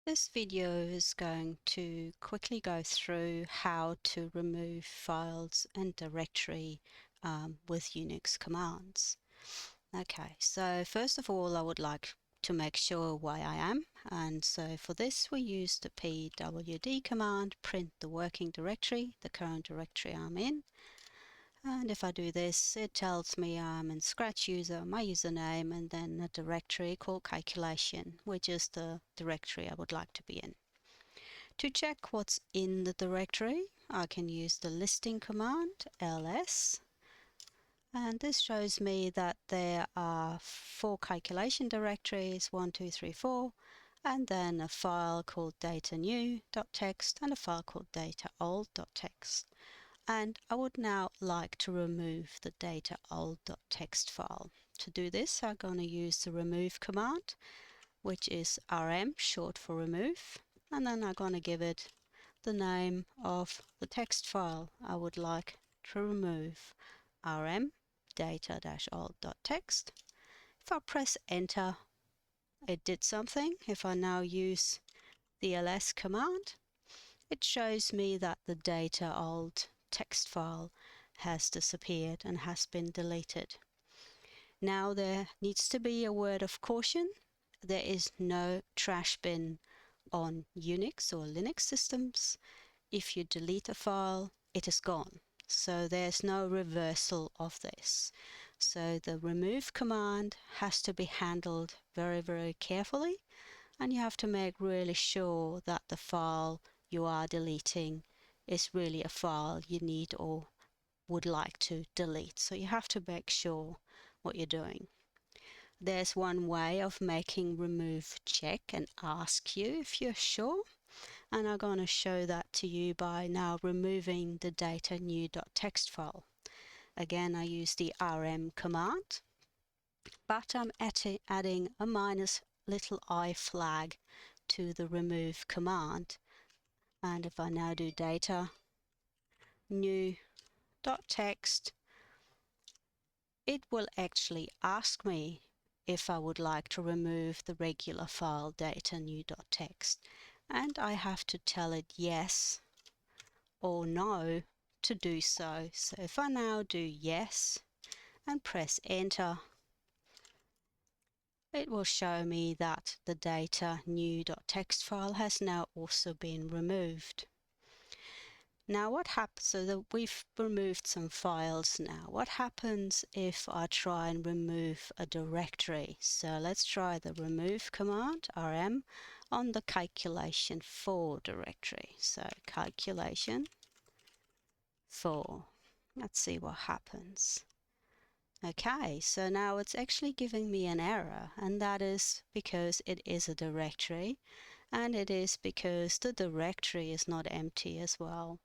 This video is going to quickly go through how to remove files and directory with Unix commands. Okay, so first of all I would like to make sure where I am, and so for this we use the pwd command, print the working directory, the current directory I'm in. And if I do this, it tells me I'm in Scratch user, my username, and then a directory called calculation, which is the directory I would like to be in. To check what's in the directory, I can use the listing command, ls, and this shows me that there are 4 calculation directories, 1, 2, 3, 4, and then a file called data_new.txt and a file called data_old.txt. And I would now like to remove the data_old.txt file. To do this, I'm going to use the remove command, which is rm, short for remove, and then I'm going to give it the name of the text file I would like to remove, rm data-old.txt. If I press enter, it did something. If I now use the ls command, it shows me that the data_old text file has disappeared and has been deleted. Now there needs to be a word of caution. There is no trash bin on Unix or Linux systems. If you delete a file, it is gone. So there's no reversal of this. So the remove command has to be handled very, very carefully, and you have to make really sure that the file you are deleting is really a file you need or would like to delete. So you have to make sure what you're doing. There's one way of making remove check and ask you if you're sure, and I'm going to show that to you by now removing the data_new.txt file. Again, I use the rm command, but I'm adding a -i flag to the remove command. And if I now do data_new.txt, it will actually ask me if I would like to remove the regular file data_new.txt, and I have to tell it yes or no to do so. So if I now do yes and press enter, it will show me that the data_new.txt file has now also been removed. Now what happens, so that we've removed some files now, what happens if I try and remove a directory? So let's try the remove command, rm, on the calculation 4 directory. So calculation 4. Let's see what happens. Okay, so now it's actually giving me an error, and that is because it is a directory, and it is because the directory is not empty as well.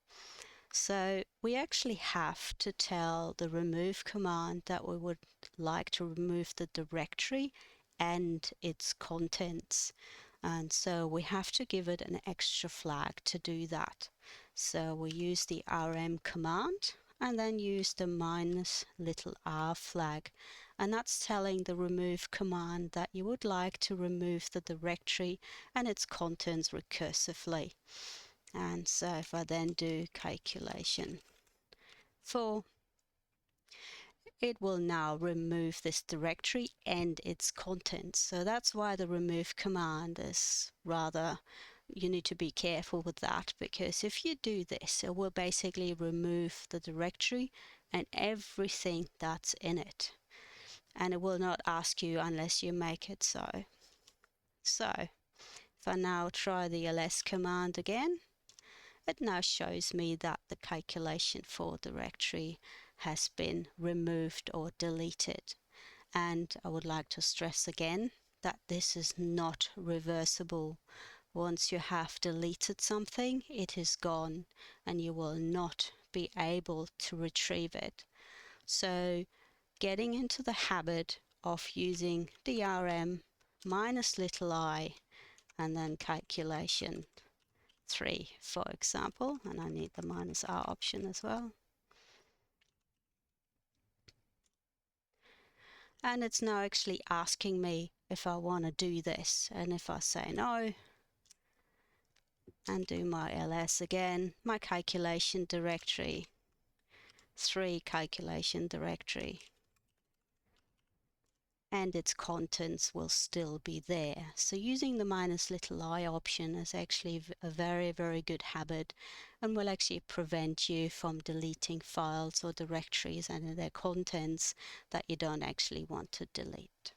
So we actually have to tell the remove command that we would like to remove the directory and its contents. And so we have to give it an extra flag to do that. So we use the rm command and then use the -r flag. And that's telling the remove command that you would like to remove the directory and its contents recursively. And so if I then do calculation 4, it will now remove this directory and its contents. So that's why the remove command is rather, you need to be careful with that, because if you do this, it will basically remove the directory and everything that's in it. And it will not ask you unless you make it so. So if I now try the ls command again, it now shows me that the calculation 4 directory has been removed or deleted. And I would like to stress again that this is not reversible. Once you have deleted something, it is gone and you will not be able to retrieve it. So getting into the habit of using DRM -i and then calculation 3, for example, and I need the -r option as well. And it's now actually asking me if I want to do this, and if I say no, and do my ls again, my calculation directory, 3 calculation directory, and its contents will still be there. So using the -i option is actually a very good habit, and will actually prevent you from deleting files or directories and their contents that you don't actually want to delete.